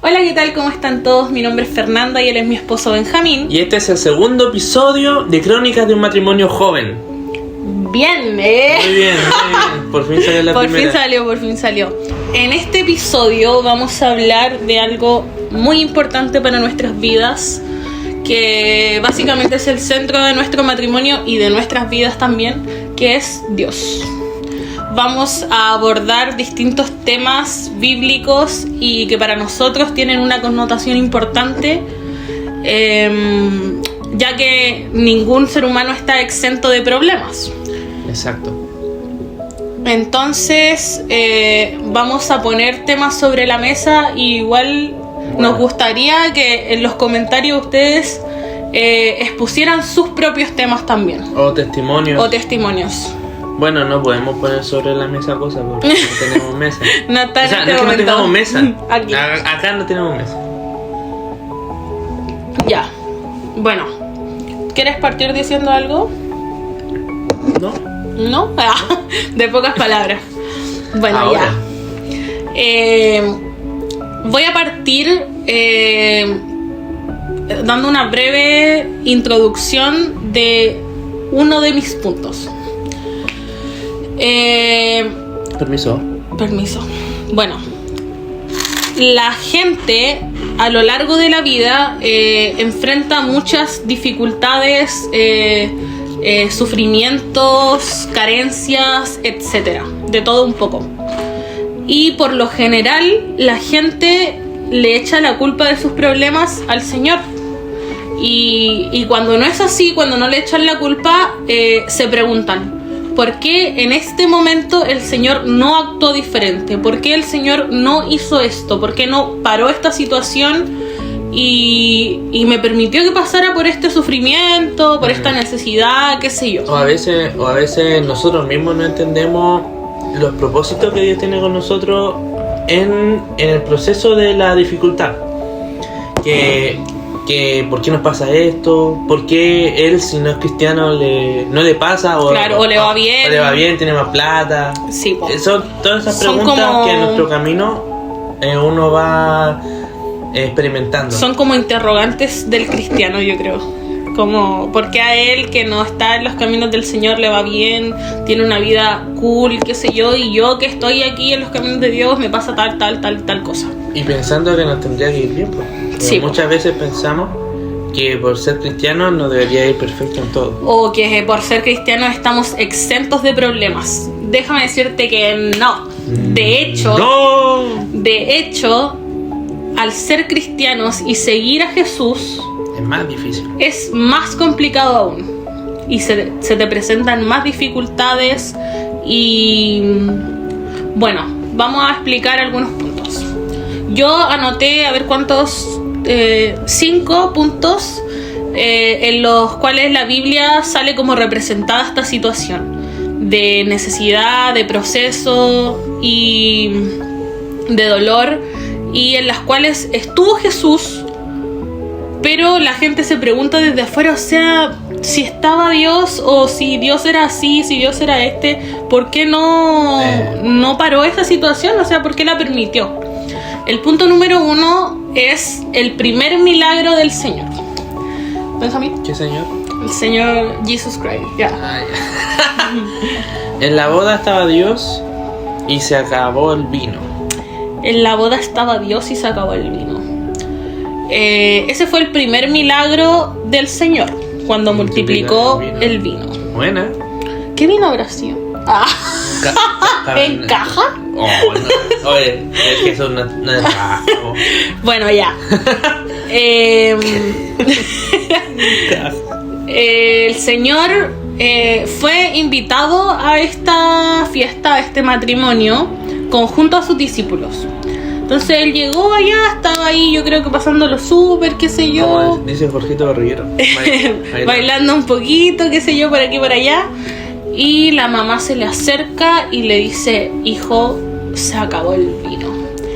Hola, ¿qué tal? ¿Cómo están todos? Mi nombre es Fernanda y él es mi esposo Benjamín. Y este es el segundo episodio de Crónicas de un matrimonio joven. Bien, Muy bien, muy bien. Por fin salió la primera. Por fin salió. En este episodio vamos a hablar de algo muy importante para nuestras vidas, que básicamente es el centro de nuestro matrimonio y de nuestras vidas también, que es Dios. Vamos a abordar distintos temas bíblicos y que para nosotros tienen una connotación importante, ya que ningún ser humano está exento de problemas. Exacto. Entonces vamos a poner temas sobre la mesa y igual nos gustaría que en los comentarios ustedes expusieran sus propios temas también. O testimonios. Bueno, no podemos poner sobre la mesa cosas porque no tenemos mesa. No está o sea, en no es que no momento. tengamos mesa. Aquí. Acá no tenemos mesa. Ya. Bueno, ¿quieres partir diciendo algo? ¿No? ¿No? De pocas palabras. Bueno, Ahora. ya. Voy a partir dando una breve introducción de uno de mis puntos. Permiso. Bueno, la gente a lo largo de la vida enfrenta muchas dificultades, sufrimientos, carencias, etcétera, de todo un poco. Y por lo general la gente le echa la culpa de sus problemas al Señor. Y cuando no es así, cuando no le echan la culpa, se preguntan: ¿por qué en este momento el Señor no actuó diferente? ¿Por qué el Señor no hizo esto? ¿Por qué no paró esta situación y me permitió que pasara por este sufrimiento, por esta necesidad, qué sé yo? O a veces nosotros mismos no entendemos los propósitos que Dios tiene con nosotros en el proceso de la dificultad. Que ¿por qué nos pasa esto? ¿Por qué él, si no es cristiano, no le pasa? O le va bien. O le va bien, tiene más plata. Sí, son todas esas preguntas que en nuestro camino uno va experimentando. Son como interrogantes del cristiano, yo creo. Como, ¿por qué a él, que no está en los caminos del Señor, le va bien? Tiene una vida cool, qué sé yo. Y yo, que estoy aquí en los caminos de Dios, me pasa tal cosa. Y pensando que nos tendría que ir bien, pues. Sí, muchas veces pensamos que por ser cristianos nos debería ir perfecto en todo. O que por ser cristianos estamos exentos de problemas. Déjame decirte que no. De hecho, al ser cristianos y seguir a Jesús, es más difícil. Es más complicado aún. Y se te presentan más dificultades. Y bueno, vamos a explicar algunos puntos. Yo anoté, a ver cuántos, 5 puntos en los cuales la Biblia sale como representada esta situación de necesidad, de proceso y de dolor, y en las cuales estuvo Jesús. Pero la gente se pregunta desde afuera, o sea, si estaba Dios, o si Dios era así, si Dios era ¿por qué no paró esta situación? O sea, ¿por qué la permitió? El punto número 1 es el primer milagro del Señor. ¿Benjamín? ¿Qué señor? El Señor Jesus Christ, ya. En la boda estaba Dios y se acabó el vino. En la boda estaba Dios y se acabó el vino. Ese fue el primer milagro del Señor, cuando multiplicó el vino. Buena. ¿Qué vino habrá sido? ¿En caja? Oh, no. Oye, es que eso no es caja. Bueno, ya. El Señor fue invitado a esta fiesta, a este matrimonio, junto a sus discípulos. Entonces él llegó allá, estaba ahí, yo creo que pasándolo súper, qué sé yo. Como dice Jorgito Barriguero. Bailando un poquito, qué sé yo, por aquí y por allá. Y la mamá se le acerca y le dice: hijo, se acabó el vino.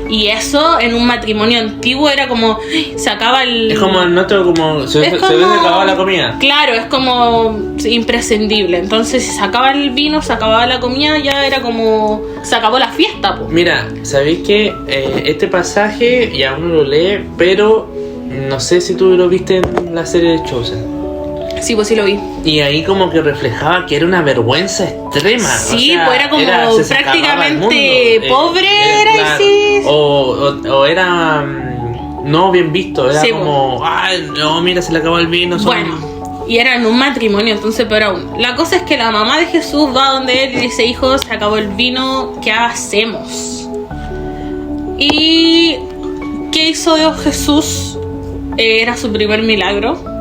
Y eso en un matrimonio antiguo era como, se acaba el... Es como el nuestro, como se hubiese acabado la comida. Claro, es como imprescindible. Entonces si se acaba el vino, se acababa la comida, ya era como, se acabó la fiesta, po. Mira, ¿sabéis que este pasaje ya uno lo lee, pero no sé si tú lo viste en la serie de Chosen? Sí, pues sí lo vi. Y ahí como que reflejaba que era una vergüenza extrema. Sí, o sea, pues era como se prácticamente pobre, era claro. así. O era no bien visto, era Sí, como, ay, no, mira, se le acabó el vino. Bueno, y era en un matrimonio, entonces peor aún. La cosa es que la mamá de Jesús va donde él y dice, hijo, se acabó el vino, ¿qué hacemos? ¿Y qué hizo Dios Jesús? Era su primer milagro.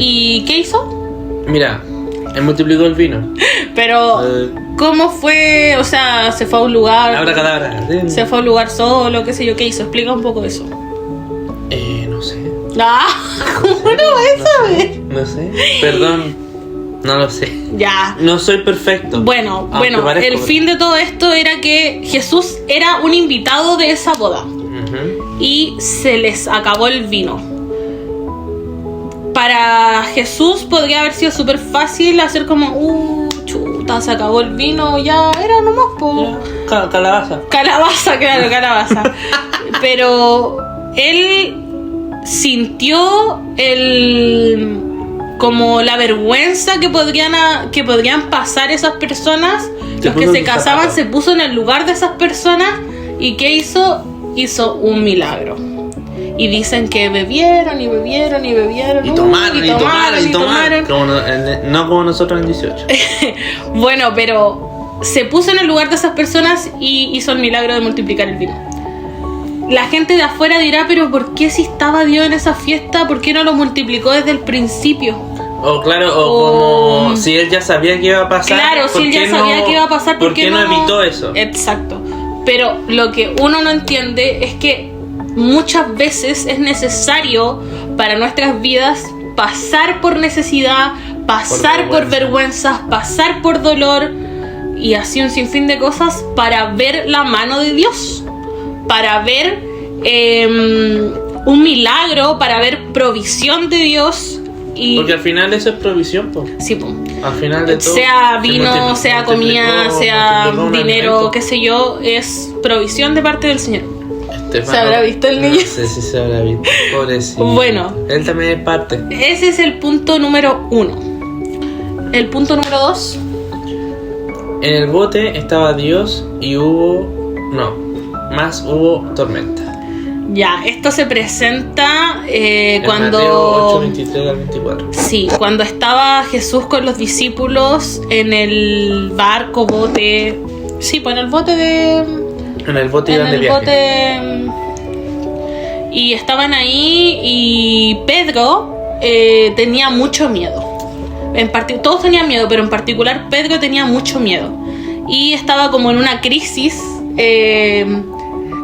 ¿Y qué hizo? Mira, él multiplicó el vino. Pero, ¿cómo fue? O sea, se fue a un lugar... Abracadabra. Se fue a un lugar solo, qué sé yo, ¿qué hizo? Explica un poco eso. No sé. ¿Cómo no vas a saber? No sé. Perdón, no lo sé. Ya. No soy perfecto. Bueno, parezco, el fin de todo esto era que Jesús era un invitado de esa boda. Y se les acabó el vino. Para Jesús podría haber sido súper fácil hacer como, chuta, se acabó el vino, ya era nomás, po. Calabaza. Calabaza, claro, calabaza. Pero él sintió como la vergüenza que podrían pasar esas personas. Los que se casaban, se puso en el lugar de esas personas. ¿Y qué hizo? Hizo un milagro. Y dicen que bebieron. Y tomaron. No como nosotros en 18. Bueno, pero se puso en el lugar de esas personas y hizo el milagro de multiplicar el vino. La gente de afuera dirá, pero ¿por qué si estaba Dios en esa fiesta? ¿Por qué no lo multiplicó desde el principio? O como si él ya sabía que iba a pasar. Claro, si él ya sabía que iba a pasar, ¿por qué no evitó eso? Exacto. Pero lo que uno no entiende es que muchas veces es necesario para nuestras vidas pasar por necesidad, pasar por vergüenzas, pasar por dolor y así un sinfín de cosas para ver la mano de Dios, para ver un milagro, para ver provisión de Dios. Porque al final eso es provisión, po. Sí, po. Al final de todo, sea vino, sea comida, sea dinero, qué sé yo, es provisión de parte del Señor. ¿Se habrá visto el niño? No sé si se habrá visto. Pobrecito. Bueno, él también es parte. Ese es el punto número 1. El punto número 2. En el bote estaba Dios y hubo tormenta. Ya, esto se presenta cuando... Mateo 8, 23 al 24. Sí, cuando estaba Jesús con los discípulos en el barco, bote... Sí, pues en el bote de... En el bote en iban de el viaje. bote... Y estaban ahí y Pedro tenía mucho miedo. Todos tenían miedo, pero en particular Pedro tenía mucho miedo. Y estaba como en una crisis...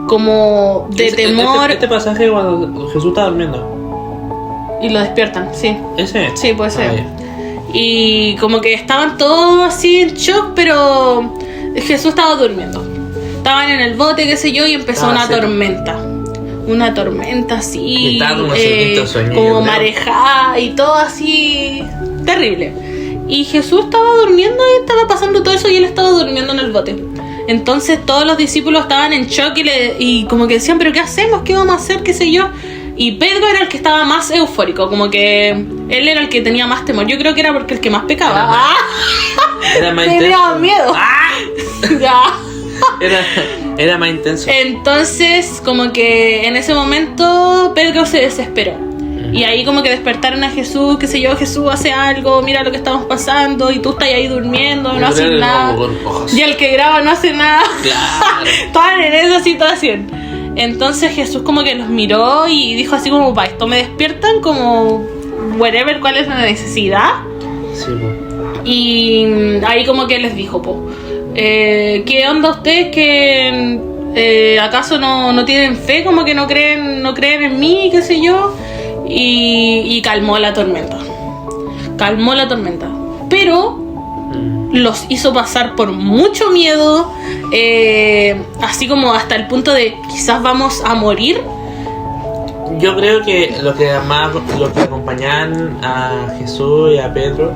como de temor. Este pasaje cuando Jesús está durmiendo y lo despiertan, sí. ¿Ese? Sí, puede ser. Y como que estaban todos así en shock, pero Jesús estaba durmiendo. Estaban en el bote, qué sé yo, y empezó una tormenta. Una tormenta así, como marejada y todo así, terrible. Y Jesús estaba durmiendo y estaba pasando todo eso y él estaba durmiendo en el bote. Entonces todos los discípulos estaban en shock y como que decían, ¿pero qué hacemos? ¿Qué vamos a hacer? ¿Qué sé yo? Y Pedro era el que estaba más eufórico, como que él era el que tenía más temor. Yo creo que era porque el que más pecaba. Era más intenso. Tenía miedo. Ya. Era más intenso. Entonces, como que en ese momento Pedro se desesperó. Y ahí como que despertaron a Jesús, qué sé yo, Jesús hace algo, mira lo que estamos pasando, y tú estás ahí durmiendo, no haces nada. Y el que graba no hace nada. Claro. Estaban en esa situación. Entonces Jesús como que los miró y dijo así como, pa, esto me despiertan, como whatever, cuál es la necesidad. Sí, po. Y ahí como que les dijo, po, ¿qué onda ustedes que acaso no tienen fe, como que no creen en mí, qué sé yo? Y calmó la tormenta. Pero los hizo pasar por mucho miedo, así como hasta el punto de quizás vamos a morir. Yo creo que los que acompañaban a Jesús y a Pedro,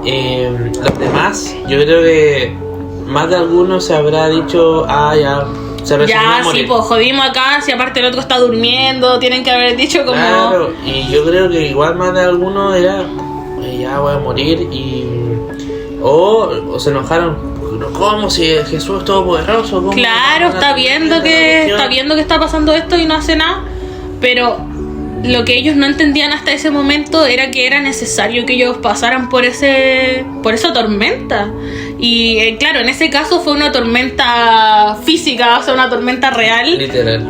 los demás, yo creo que más de algunos se habrá dicho, ya se resignó a morir. Sí, pues jodimos acá, si aparte el otro está durmiendo, tienen que haber dicho como... Claro, y yo creo que igual más de algunos era, ya voy a morir, o se enojaron. ¿Cómo? Si Jesús es todopoderoso, ¿cómo? Claro, está viendo que está pasando esto y no hace nada, pero lo que ellos no entendían hasta ese momento era que era necesario que ellos pasaran por esa tormenta. Y claro, en ese caso fue una tormenta física, o sea, una tormenta real. Literal.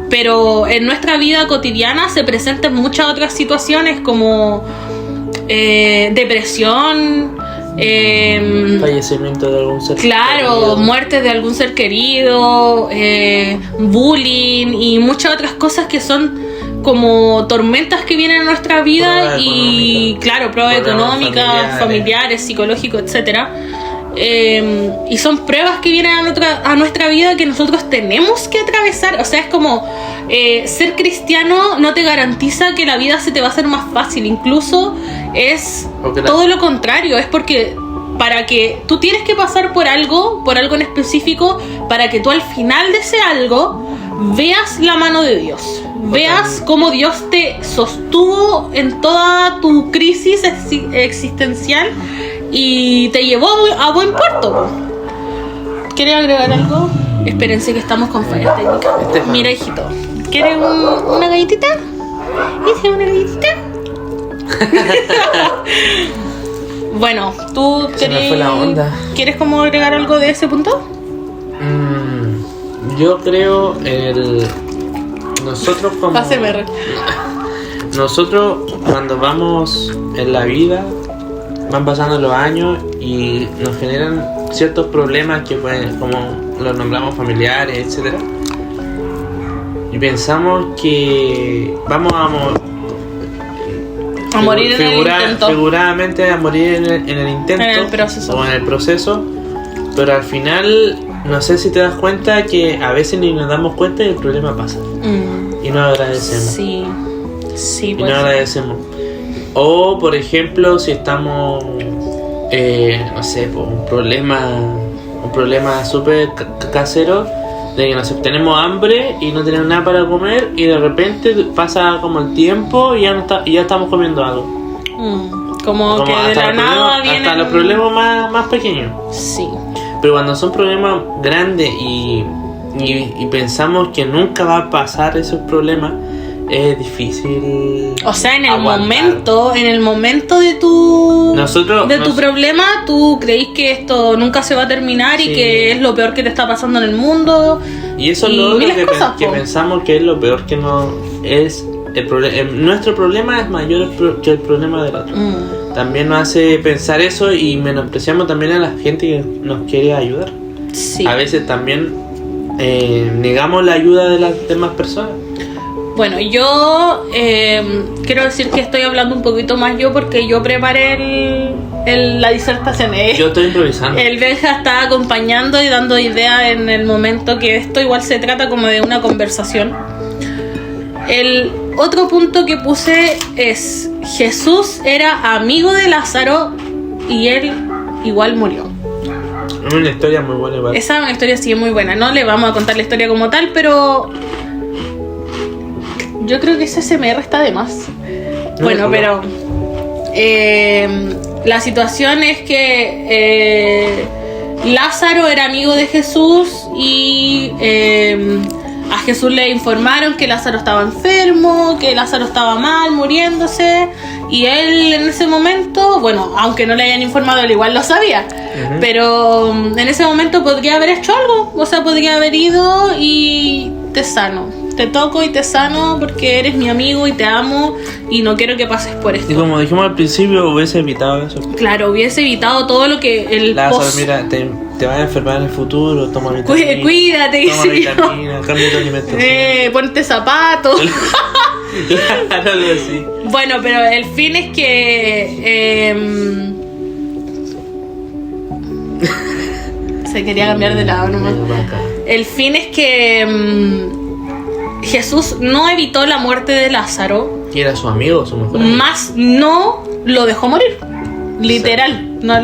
Pero en nuestra vida cotidiana se presentan muchas otras situaciones como depresión, fallecimiento de algún ser querido, muertes de algún ser querido, bullying y muchas otras cosas que son como tormentas que vienen a nuestra vida y claro, pruebas económicas, familiares, psicológicos, etcétera. Y son pruebas que vienen a nuestra vida que nosotros tenemos que atravesar. O sea, es como ser cristiano no te garantiza que la vida se te va a hacer más fácil. Incluso es todo lo contrario. Es porque para que tú tienes que pasar por algo en específico, para que tú al final de ese algo veas la mano de Dios. Veas cómo Dios te sostuvo en toda tu crisis existencial y te llevó a buen puerto. ¿Quieres agregar algo? Espérense que estamos con fallas técnicas. Mira, hijito, ¿quieres una galletita? ¿Dice una galletita? Bueno, ¿tú quieres como agregar algo de ese punto? Yo creo nosotros como... Nosotros cuando vamos en la vida, van pasando los años y nos generan ciertos problemas que pueden, como los nombramos familiares, etcétera. Y pensamos que vamos a morir en el intento. Figuradamente a morir en el intento. En el proceso. O en el proceso. Pero al final, no sé si te das cuenta que a veces ni nos damos cuenta y el problema pasa. Y no agradecemos. Sí, y no agradecemos. O, por ejemplo, si estamos, no sé, por un problema súper casero, de que no sé, tenemos hambre y no tenemos nada para comer y de repente pasa como el tiempo y ya estamos comiendo algo. Como que de la nada vienen... Hasta los problemas más pequeños. Sí. Pero cuando son problemas grandes y pensamos que nunca va a pasar esos problemas, es difícil. O sea, en el momento de tu problema, tú creís que esto nunca se va a terminar y que es lo peor que te está pasando en el mundo. Y eso es lo que pensamos que es lo peor, que no es el problema. Nuestro problema es mayor que el problema del otro. También nos hace pensar eso y menospreciamos también a la gente que nos quiere ayudar. Sí. A veces también negamos la ayuda de las demás personas. Bueno, yo quiero decir que estoy hablando un poquito más yo porque yo preparé la disertación. Yo estoy improvisando. El Benja está acompañando y dando ideas en el momento, que esto igual se trata como de una conversación. El otro punto que puse es: Jesús era amigo de Lázaro y él igual murió. Es una historia muy buena igual. Esa es una historia sí muy buena. No le vamos a contar la historia como tal, pero yo creo que ese SMR está de más. Bueno, pero la situación es que Lázaro era amigo de Jesús y a Jesús le informaron que Lázaro estaba enfermo, que Lázaro estaba mal, muriéndose, y él en ese momento, bueno, aunque no le hayan informado, él igual lo sabía, pero en ese momento podría haber hecho algo, o sea, podría haber ido y te sano. Te toco y te sano porque eres mi amigo y te amo y no quiero que pases por esto. Y como dijimos al principio, hubiese evitado eso. Claro, hubiese evitado todo lo que el Lázaro, mira, te vas a enfermar en el futuro, toma vitamina. Cuídate, toma vitamina, cambia tu alimentación. Ponte zapatos. Claro, algo así. Bueno, pero el fin es que Se quería cambiar de lado nomás. El fin es que Jesús no evitó la muerte de Lázaro. Y era su amigo, su mejor amigo. Más no lo dejó morir. Literal. No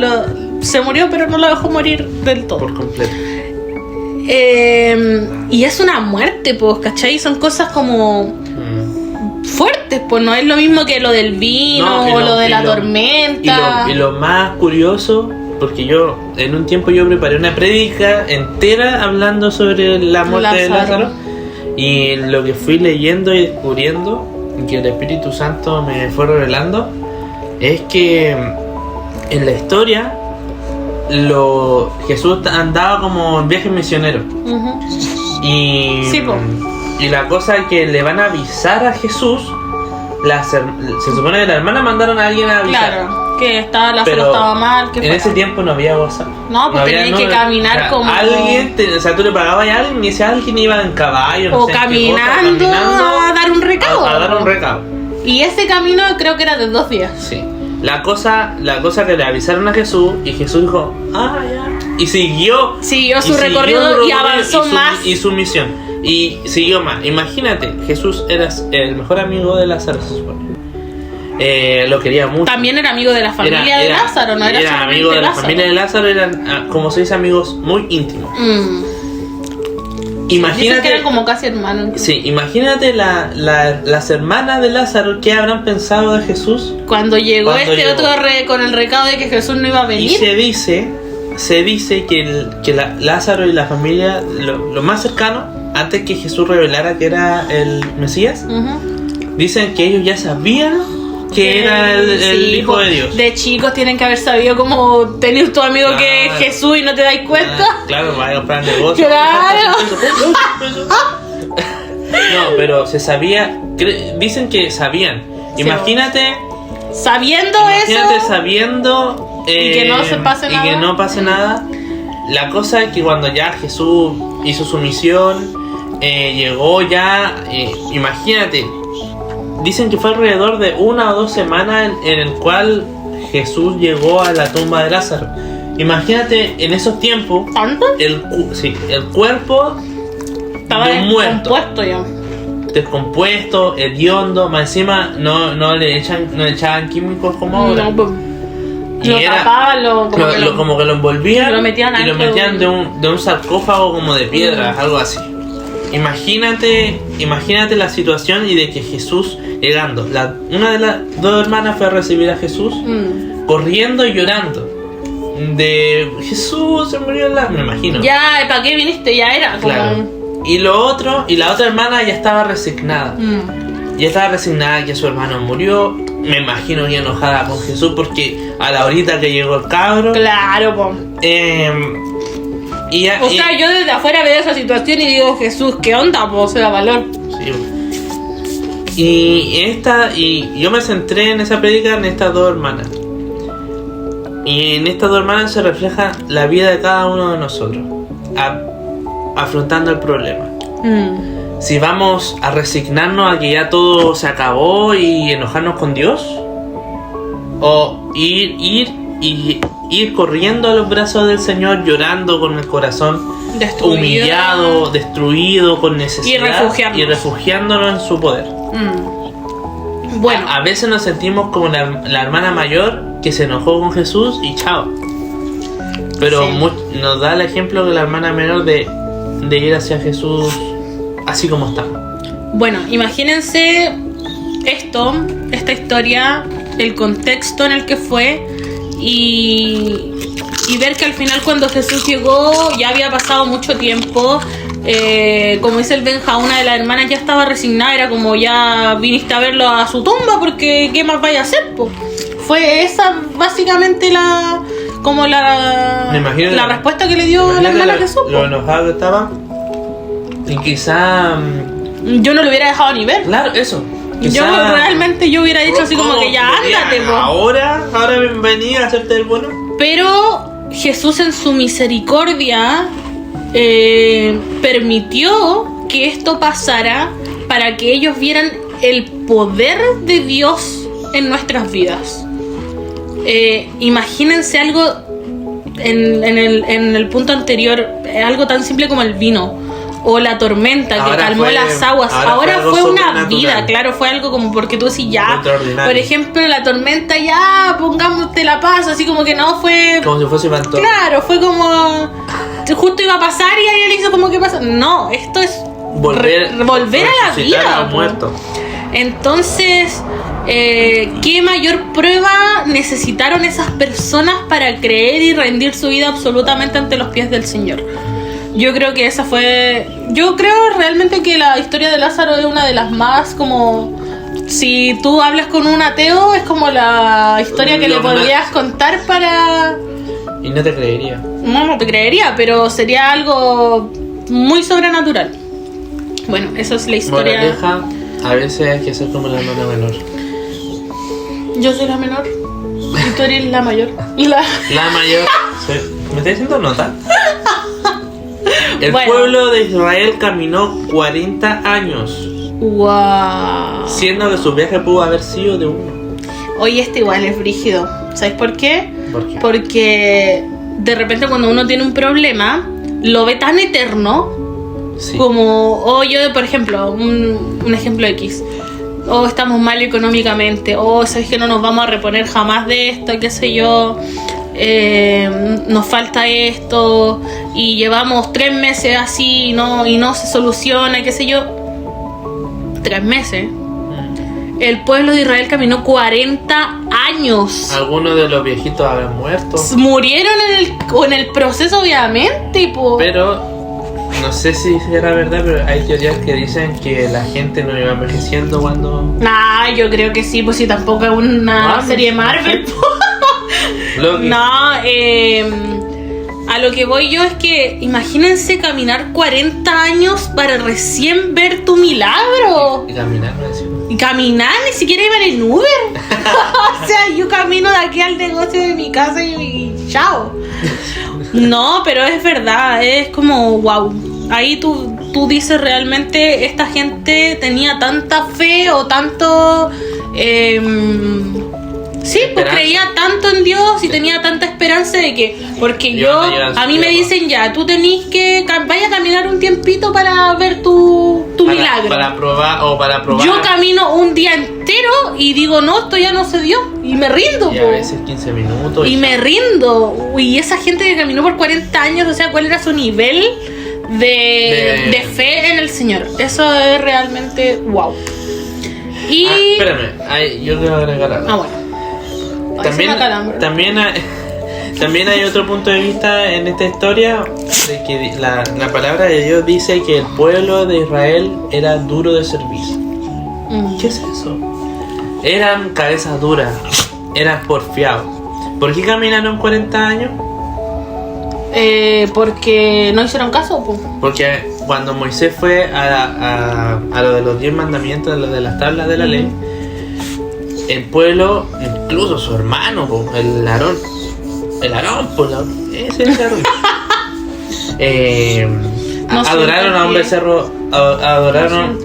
se murió, pero no lo dejó morir del todo. Por completo. Y es una muerte, pues, ¿cachai? Son cosas como fuertes, pues no es lo mismo que lo del vino o lo de la tormenta. Y lo más curioso, porque yo en un tiempo yo preparé una prédica entera hablando sobre la muerte de Lázaro, y lo que fui leyendo y descubriendo, que el Espíritu Santo me fue revelando, es que en la historia Jesús andaba como en viaje misionero. Y sí, y la cosa es que le van a avisar a Jesús. Se supone que la hermana mandaron a alguien a avisar. Claro, que Lázaro estaba mal. En ese tiempo no había WhatsApp. No, pues tenían que caminar como... Alguien, tú le pagabas a alguien y ese alguien iba en caballo. O caminando a dar un recado. A dar un recado. Y ese camino creo que era de 2 días. Sí. La cosa que le avisaron a Jesús, y Jesús dijo, ya. Y siguió su recorrido y avanzó más. Y su misión. Y siguió más. Imagínate, Jesús era el mejor amigo de Lázaro, se supone. Lo quería mucho. También era amigo de la familia de Lázaro, ¿no? Era amigo de la familia de Lázaro, eran, como se dice, amigos muy íntimos. Imagínate. Dicen que eran como casi hermanos. Sí, imagínate las hermanas de Lázaro, ¿qué habrán pensado de Jesús? Cuando llegó otro con el recado de que Jesús no iba a venir. Y se dice que Lázaro y la familia, lo más cercano, antes que Jesús revelara que era el Mesías, dicen que ellos ya sabían que era el Hijo de Dios. De chicos tienen que haber sabido cómo tener tu amigo que es Jesús y no te das cuenta. Claro, vaya a comprar negocio. Claro. No, pero se sabía. Dicen que sabían. Imagínate sabiendo y que no se pase nada. Y que no pase nada. La cosa es que cuando ya Jesús hizo su misión, llegó ya, imagínate, dicen que fue alrededor de 1 o 2 semanas en el cual Jesús llegó a la tumba de Lázaro. Imagínate en esos tiempos. ¿Tanto? El cuerpo estaba de un muerto, descompuesto ya. Descompuesto, hediondo, más encima no le echaban químicos como ahora. Lo tapaban, como que lo envolvían y lo metían de un sarcófago como de piedra, algo así. Imagínate la situación, y de que Jesús llegando, una de las 2 hermanas fue a recibir a Jesús, corriendo y llorando. De Jesús se murió me imagino. Ya, ¿para qué viniste? Ya era como... Claro. Y la otra hermana ya estaba resignada. Ya estaba resignada que su hermano murió. Me imagino ya enojada con Jesús porque a la horita que llegó el cabro. Claro, po. Yo desde afuera veo esa situación y digo, Jesús, ¿qué onda? Po? Se da valor. Sí. Y yo me centré en esa prédica en estas 2 hermanas. Y en estas 2 hermanas se refleja la vida de cada uno de nosotros, afrontando el problema. Si vamos a resignarnos a que ya todo se acabó y enojarnos con Dios, o ir corriendo a los brazos del Señor, llorando con el corazón humillado, destruido, con necesidad, y refugiándonos en su poder. Bueno, a veces nos sentimos como la hermana mayor que se enojó con Jesús y chao. Pero nos da el ejemplo de la hermana menor de ir hacia Jesús así como está. Bueno, imagínense esta historia, el contexto en el que fue, y ver que al final cuando Jesús llegó ya había pasado mucho tiempo. Como dice el Benja, una de las hermanas ya estaba resignada, era como, ya viniste a verlo a su tumba porque ¿qué más vaya a hacer? Po? Fue esa básicamente la respuesta que le dio la hermana a Jesús. Lo enojado que estaba, y quizá yo no lo hubiera dejado ni ver. Claro, eso. Yo hubiera dicho así como que ya ándate, po. Ahora venía a hacerte el bueno. Pero Jesús en su misericordia permitió que esto pasara para que ellos vieran el poder de Dios en nuestras vidas. Imagínense algo en el punto anterior, algo tan simple como el vino o la tormenta que calmó las aguas, ahora fue una vida, claro, fue algo como porque tú decís ya, por ejemplo, la tormenta ya, pongámoste la paz, así como que no fue como si fuese fantasma. Claro, fue como justo iba a pasar y ahí él hizo como que pasa. No, esto es volver a la vida, muerto. Entonces, ¿qué mayor prueba necesitaron esas personas para creer y rendir su vida absolutamente ante los pies del Señor? Yo creo que esa fue... Yo creo realmente que la historia de Lázaro es una de las más como... Si tú hablas con un ateo, es como la historia que le podrías contar para... Y no te creería. No te creería, pero sería algo muy sobrenatural. Bueno, esa es la historia. Moraleja, a veces hay que ser como la hermana menor. Yo soy la menor y tú eres la mayor. La mayor. ¿Me estás diciendo nota? El pueblo de Israel caminó 40 años. Wow. Siendo que su viaje pudo haber sido de uno. Oye, este igual es brígido. ¿Sabes por qué? ¿Por qué? Porque de repente cuando uno tiene un problema, lo ve tan eterno. Sí. Como, yo, por ejemplo, un ejemplo X. Estamos mal económicamente. ¿Sabes que no nos vamos a reponer jamás de esto? ¿Qué sé yo? Nos falta esto. Y llevamos 3 meses así y no se soluciona, qué sé yo. 3 meses. El pueblo de Israel caminó 40 años. Algunos de los viejitos habrán muerto. Murieron en el proceso, obviamente. Pero no sé si será verdad, pero hay teorías que dicen que la gente no iba envejeciendo cuando... Nah, yo creo que sí, pues si tampoco es una serie Marvel. No, a lo que voy yo es que imagínense caminar 40 años para recién ver tu milagro. Y caminar, no decimos. Y caminar, ni siquiera iban en Uber. O sea, yo camino de aquí al negocio de mi casa y chao. No, pero es verdad, es como wow. Ahí tú dices realmente esta gente tenía tanta fe o tanto... sí, pues creía tanto en Dios y tenía tanta esperanza de que... Porque a mí me dicen ya, tú tenés que... Vaya a caminar un tiempito para ver tu milagro. Para probar. Yo camino un día entero y digo, no, esto ya no se dio. Y me rindo. Y a veces 15 minutos. Y me rindo. Y esa gente que caminó por 40 años, o sea, ¿cuál era su nivel de fe en el Señor? Eso es realmente wow. Y... espérame, yo quiero agregar algo. Bueno. También hay otro punto de vista en esta historia de que la palabra de Dios dice que el pueblo de Israel era duro de servir. ¿Qué es eso? Eran cabezas duras, eran porfiados. ¿Por qué caminaron 40 años? Porque no hicieron caso, pues. Porque cuando Moisés fue a lo de los 10 mandamientos, a lo de las tablas de la ley, el pueblo, incluso su hermano, el Aarón, ese es el Aarón. Adoraron a un becerro, adoraron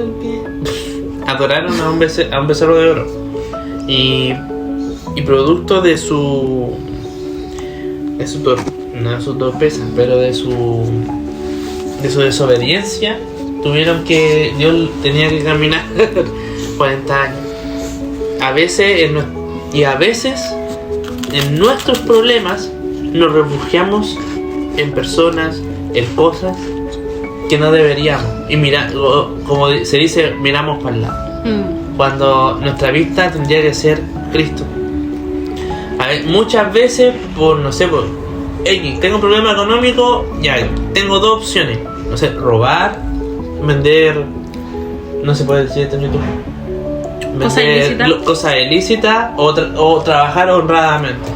a un becerro de oro. Y producto de su torpeza, pero de su desobediencia, Dios tenía que caminar 40 años. A veces en nuestros problemas nos refugiamos en personas, en cosas que no deberíamos. Y como se dice, miramos para el lado. Cuando nuestra vista tendría que ser Cristo. Muchas veces tengo un problema económico, ya tengo 2 opciones. No sé, robar, vender, no se puede decir esto en YouTube. Vender cosas ilícitas o trabajar honradamente.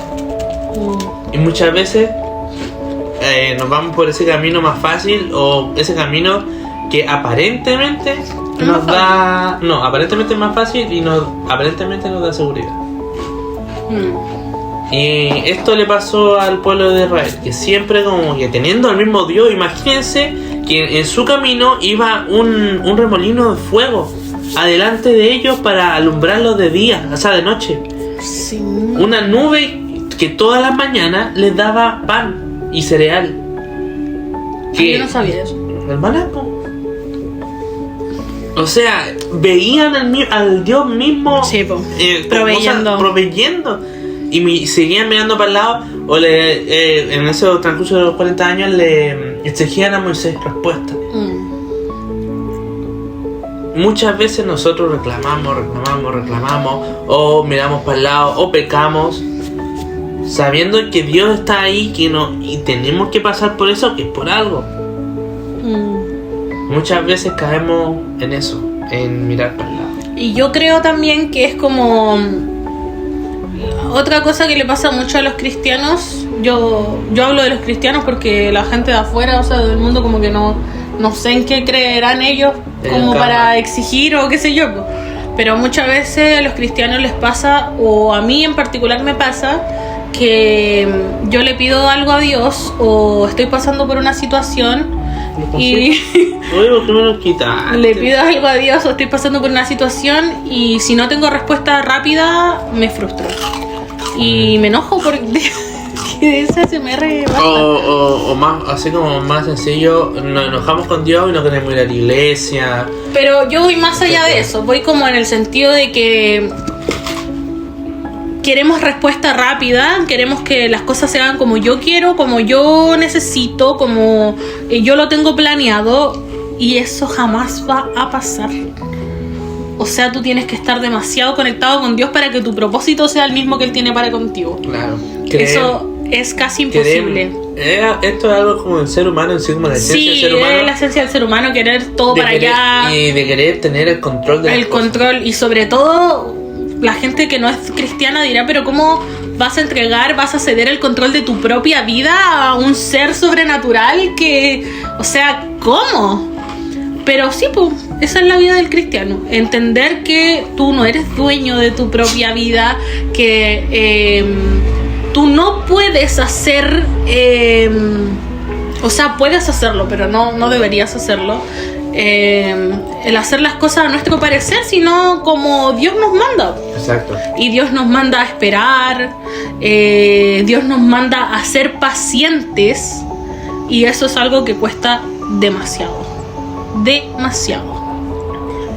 Y muchas veces nos vamos por ese camino más fácil o ese camino que aparentemente nos da... No, aparentemente es más fácil y aparentemente nos da seguridad. Y esto le pasó al pueblo de Israel, que siempre como que teniendo al mismo Dios, imagínense que en su camino iba un remolino de fuego adelante de ellos para alumbrarlos de día, o sea, de noche. Sí. Una nube que todas las mañanas les daba pan. y cereal. Yo no sabía eso. El maná, po. O sea, veían al Dios mismo Sí, po. proveyendo. Y seguían mirando para el lado. O en ese transcurso de los 40 años le exigían a Moisés respuesta. Muchas veces nosotros reclamamos. O miramos para el lado. O pecamos. Sabiendo que Dios está ahí y tenemos que pasar por eso, que es por algo. Muchas veces caemos en eso, en mirar para el lado. Y yo creo también que es como otra cosa que le pasa mucho a los cristianos. Yo hablo de los cristianos porque la gente de afuera, o sea, del mundo, como que no sé en qué creerán ellos como para exigir o qué sé yo. Pero muchas veces a los cristianos les pasa, o a mí en particular me pasa, que yo le pido algo a Dios o estoy pasando por una situación y le pido algo a Dios o estoy pasando por una situación y si no tengo respuesta rápida me frustro y me enojo porque ese se me rebasa. O más, así como más sencillo, nos enojamos con Dios y no queremos ir a la iglesia. Pero yo voy más allá de eso, voy como en el sentido de que queremos respuesta rápida, queremos que las cosas se hagan como yo quiero, como yo necesito, como yo lo tengo planeado, y eso jamás va a pasar. O sea, tú tienes que estar demasiado conectado con Dios para que tu propósito sea el mismo que Él tiene para contigo. Claro. Eso es casi imposible. Esto es algo como el ser humano, en sí, como la esencia del ser humano. Sí, es la esencia del ser humano, querer todo para allá. Y de querer tener el control de las cosas. El control, y sobre todo la gente que no es cristiana dirá, pero ¿cómo vas a entregar, vas a ceder el control de tu propia vida a un ser sobrenatural que, o sea, ¿cómo? Pero sí, pues, esa es la vida del cristiano. Entender que tú no eres dueño de tu propia vida, que tú no puedes hacer, o sea, puedes hacerlo, pero no deberías hacerlo. El hacer las cosas a nuestro parecer, sino como Dios nos manda. Exacto. Y Dios nos manda a esperar, Dios nos manda a ser pacientes, y eso es algo que cuesta demasiado.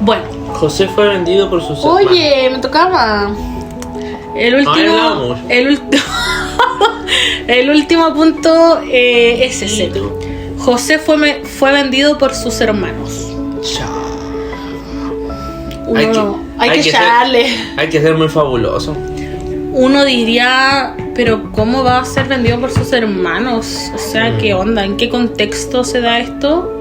Bueno, José fue vendido por sus hermanos. Oye, me tocaba. El último punto es ese. José fue vendido por sus hermanos. Hay que ser muy fabuloso. Uno diría, pero ¿cómo va a ser vendido por sus hermanos? O sea, ¿qué onda? ¿En qué contexto se da esto?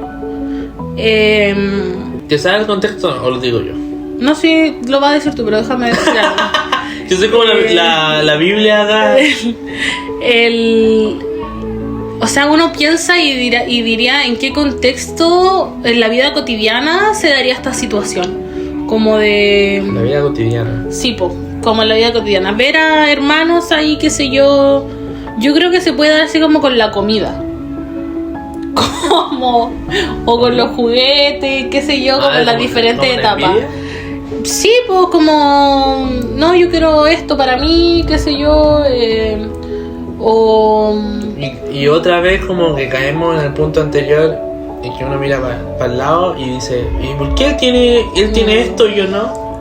¿Te sabes el contexto o lo digo yo? No, sí, lo va a decir tú, pero déjame decir algo. Yo sé cómo la Biblia da. O sea, uno piensa y diría en qué contexto en la vida cotidiana se daría esta situación. Como de... La vida cotidiana. Sí, como en la vida cotidiana. Ver a hermanos ahí, qué sé yo. Yo creo que se puede dar así como con la comida. O con los juguetes, qué sé yo, como en las diferentes etapas. Sí, pues como... No, yo quiero esto para mí, qué sé yo. Y otra vez como que caemos en el punto anterior en que uno mira para el lado y dice, ¿y por qué él tiene esto y yo no?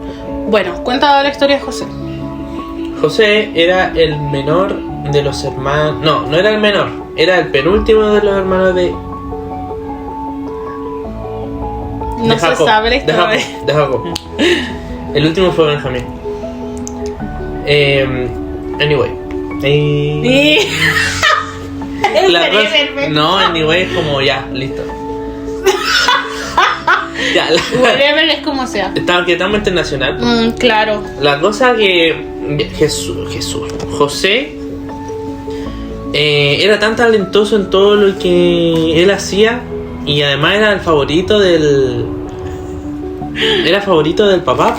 Bueno, cuenta la historia de José. José era el menor de los hermanos. No era el menor, era el penúltimo de los hermanos de Jacob. Se sabe la historia de Jacob. El último fue Benjamín. Anyway. Anyway es como ya, listo. Ya, whatever es como sea. Estamos internacional. Claro. La cosa que José era tan talentoso en todo lo que él hacía, y además era el favorito del papá.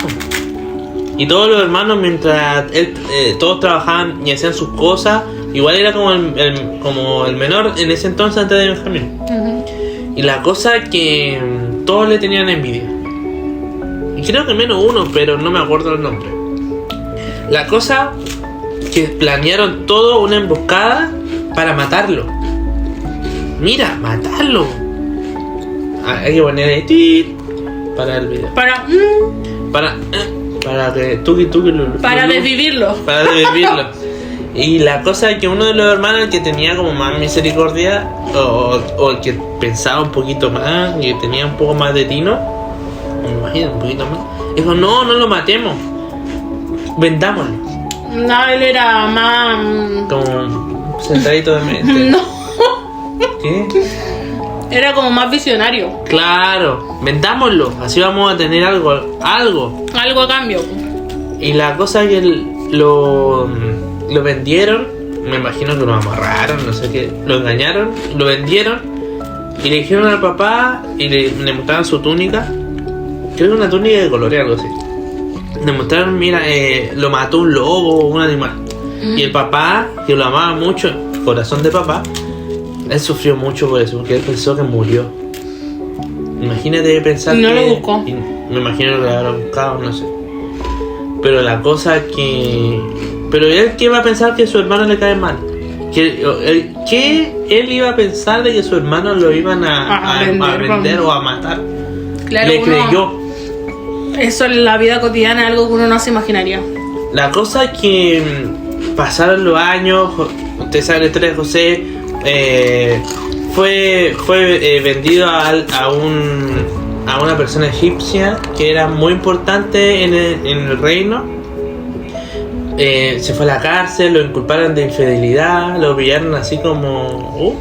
Y todos los hermanos, mientras él, todos trabajaban y hacían sus cosas, igual era como el menor en ese entonces, antes de Benjamín. Y la cosa que todos le tenían envidia. Y creo que menos uno, pero no me acuerdo el nombre. La cosa que planearon todo una emboscada para matarlo. mira, matarlo. Hay que poner ahí tit para el video. Para que tuki lulu. Para desvivirlo. Para desvivirlo. Y la cosa es que uno de los hermanos, el que tenía como más misericordia, o el que pensaba un poquito más, y que tenía un poco más de tino, me imagino, un poquito más, dijo, no lo matemos, vendámoslo. No, él era más... como sentadito de mente. No. ¿Qué? Era como más visionario. Claro, vendámoslo, así vamos a tener algo Algo a cambio. Y la cosa es que lo vendieron, me imagino que lo amarraron, no sé qué, lo engañaron, lo vendieron y le dijeron al papá y le mostraron su túnica, creo que una túnica de colores, algo así. Le mostraron, mira, lo mató un lobo, un animal. Y el papá, que lo amaba mucho, corazón de papá, él sufrió mucho por eso, porque él pensó que murió. Imagínate pensar no que... lo buscó. Me imagino que lo habrá buscado, no sé. Pero la cosa es que... Pero él, ¿qué iba a pensar que su hermano le cae mal? ¿Qué él iba a pensar de que su hermano lo iban a vender o a matar? Claro, le creyó. Eso en la vida cotidiana es algo que uno no se imaginaría. La cosa es que pasaron los años, usted sabe la historia de José, fue vendido a una persona egipcia que era muy importante en el reino. Se fue a la cárcel, lo inculparon de infidelidad, lo pillaron así como...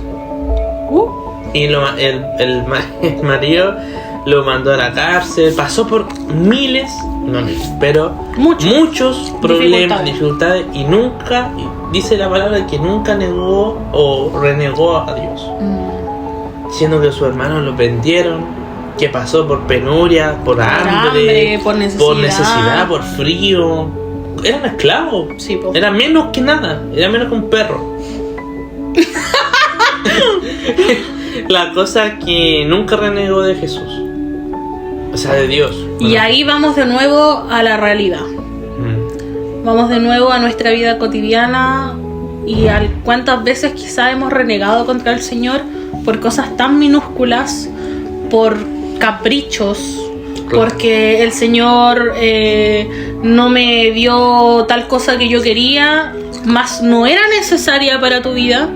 y el marido lo mandó a la cárcel, pasó por pero muchos problemas, dificultades, y nunca, dice la palabra que nunca negó o renegó a Dios, siendo que sus hermanos lo vendieron, que pasó por penuria, por hambre, por necesidad, por frío. Era un esclavo, sí, era menos que nada, era menos que un perro. La cosa es que nunca renegó de Jesús, o sea, de Dios. Y ahí vamos de nuevo a la realidad. Vamos de nuevo a nuestra vida cotidiana y a cuántas veces quizá hemos renegado contra el Señor por cosas tan minúsculas, por caprichos, porque el Señor no me dio tal cosa que yo quería, más no era necesaria para tu vida.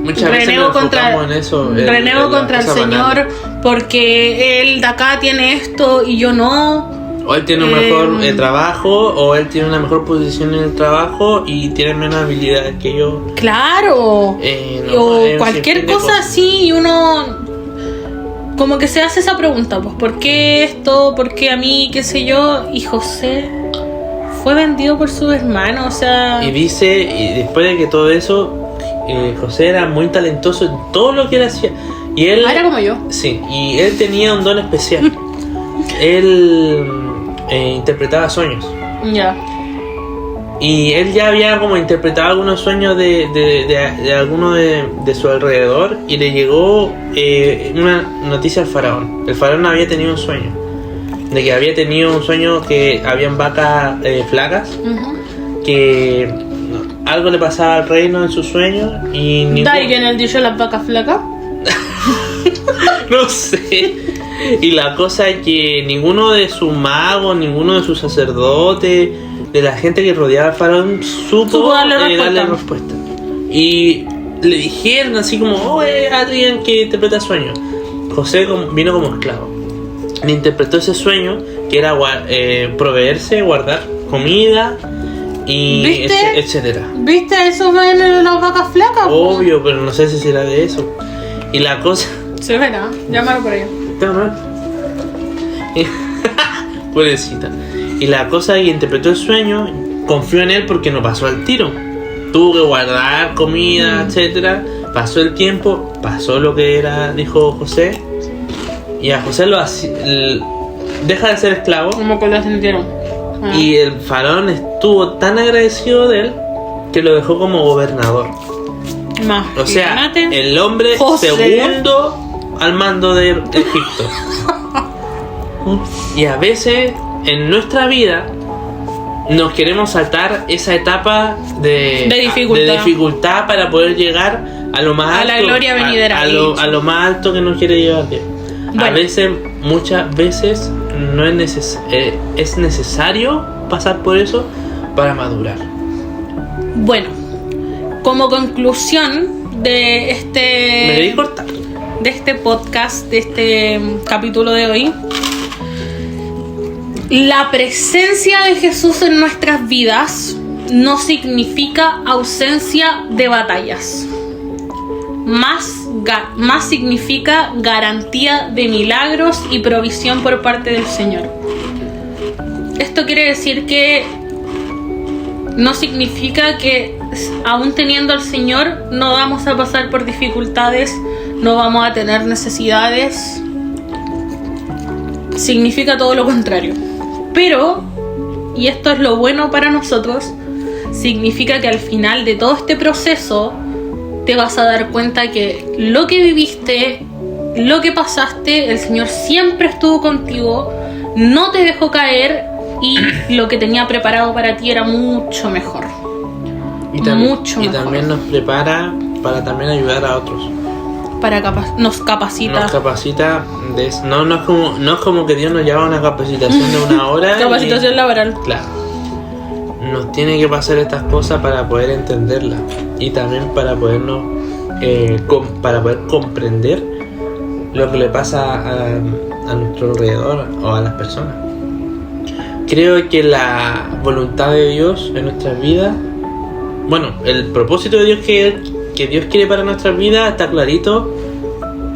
Muchas veces nos enfocamos en eso, renego contra el Señor porque él de acá tiene esto y yo no. O él tiene un mejor trabajo, o él tiene una mejor posición en el trabajo y tiene menos habilidades que yo. Claro. O cualquier cosa así, y uno como que se hace esa pregunta, pues, ¿por qué esto? ¿Por qué a mí? ¿Qué sé yo? Y José fue vendido por su hermano, o sea... Y dice, y después de que todo eso, José era muy talentoso en todo lo que él hacía. Y él... era como yo. Sí, y él tenía un don especial. Él interpretaba sueños. Ya. Y él ya había como interpretado algunos sueños de alguno de su alrededor, y le llegó una noticia al faraón. El faraón había tenido un sueño, de que había tenido un sueño que habían vacas flacas, que algo le pasaba al reino en sus sueños y ¿Alguien el dicho las vacas flacas? No sé. Y la cosa es que ninguno de sus magos, ninguno de sus sacerdotes, de la gente que rodeaba al faraón supo darle respuesta. Y le dijeron así como, alguien que interpreta sueños. José vino como esclavo. Le interpretó ese sueño, que era proveerse, guardar comida y etcétera. ¿Viste eso en las vacas flacas? Obvio, pero no sé si será de eso. Y la cosa... Se verá, llámalo por ahí. Pobrecita. Y la cosa es que interpretó el sueño, confió en él porque no pasó al tiro. Tuvo que guardar comida, etcétera. Pasó el tiempo, pasó lo que era, dijo José. Y a José deja de ser esclavo. Como que lo sintieron. Y el faraón estuvo tan agradecido de él que lo dejó como gobernador. O sea, el hombre segundo al mando de Egipto. Y a veces en nuestra vida nos queremos saltar esa etapa de dificultad para poder llegar a lo más a alto, la gloria venidera. a lo más alto que nos quiere llevar Dios. Bueno. A veces, muchas veces, no es es necesario pasar por eso para madurar. Bueno, como conclusión de Me quería cortar. de este podcast, de este capítulo de hoy, la presencia de Jesús en nuestras vidas no significa ausencia de batallas. Más significa garantía de milagros y provisión por parte del Señor. Esto quiere decir que no significa que aún teniendo al Señor no vamos a pasar por dificultades, no vamos a tener necesidades. Significa todo lo contrario. Pero, y esto es lo bueno para nosotros, significa que al final de todo este proceso te vas a dar cuenta que lo que viviste, lo que pasaste, el Señor siempre estuvo contigo, no te dejó caer y lo que tenía preparado para ti era mucho mejor. Y Mucho mejor. también nos prepara para también ayudar a otros. Nos capacita. Nos capacita. No es como que Dios nos lleva a una capacitación de una hora. Capacitación laboral. Claro. Nos tiene que pasar estas cosas para poder entenderlas y también para podernos para poder comprender lo que le pasa a nuestro alrededor o a las personas. Creo que la voluntad de Dios en nuestras vidas, bueno, el propósito de Dios que Dios quiere para nuestras vidas está clarito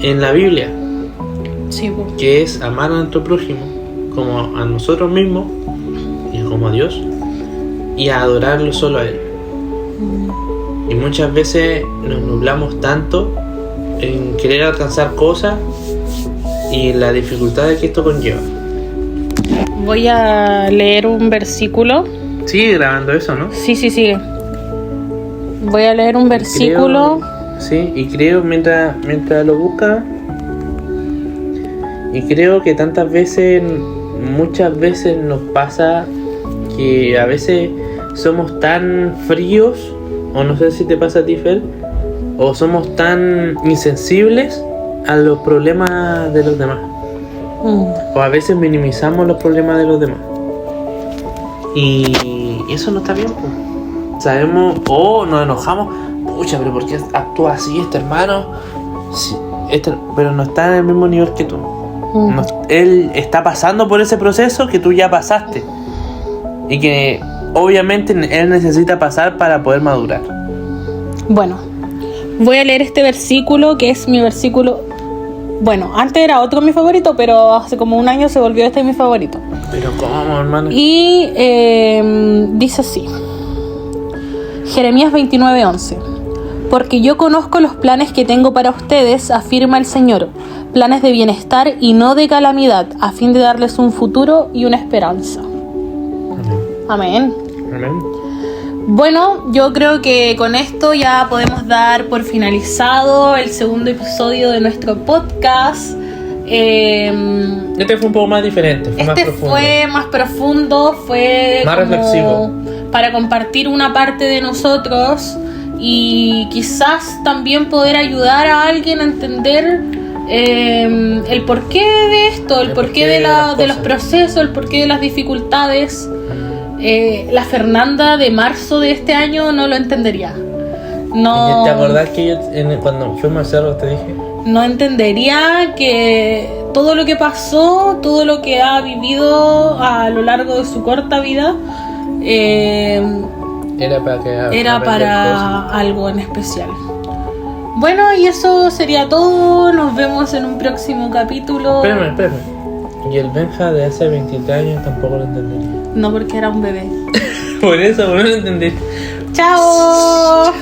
en la Biblia, Sí, pues. que es amar a nuestro prójimo como a nosotros mismos y como a Dios, y a adorarlo solo a Él. Y muchas veces nos nublamos tanto en querer alcanzar cosas y la dificultad que esto conlleva. Voy a leer un versículo. Sigue grabando eso, ¿no? Sí, sigue. Voy a leer un versículo. Creo mientras lo busca, y creo que muchas veces nos pasa que a veces somos tan fríos, o no sé si te pasa a ti, Fer, o somos tan insensibles a los problemas de los demás, o a veces minimizamos los problemas de los demás, y eso no está bien, pues. Sabemos, nos enojamos, pucha, pero ¿por qué actúa así este hermano? Sí, pero no está en el mismo nivel que tú. Él está pasando por ese proceso que tú ya pasaste, y que obviamente él necesita pasar para poder madurar. Bueno, voy a leer este versículo, que es mi versículo. Bueno, antes era otro mi favorito, pero hace como un año se volvió mi favorito. Pero ¿cómo, hermano? Y dice así: Jeremías 29:11. Porque yo conozco los planes que tengo para ustedes, afirma el Señor, planes de bienestar y no de calamidad, a fin de darles un futuro y una esperanza. Amén. Amén. Bueno, yo creo que con esto ya podemos dar por finalizado el segundo episodio de nuestro podcast. Este fue un poco más diferente, fue más profundo, fue más reflexivo, para compartir una parte de nosotros y quizás también poder ayudar a alguien a entender el porqué de esto, el porqué de los procesos, el porqué de las dificultades. La Fernanda de marzo de este año no lo entendería. No. ¿Te acordás que yo cuando fuimos al cerro te dije? No entendería que todo lo que pasó, todo lo que ha vivido a lo largo de su corta vida, era para algo en especial. Bueno, y eso sería todo. Nos vemos en un próximo capítulo. Espérame. Y el Benja de hace 23 años tampoco lo entendería. No, porque era un bebé. Por eso no lo entendí. ¡Chao!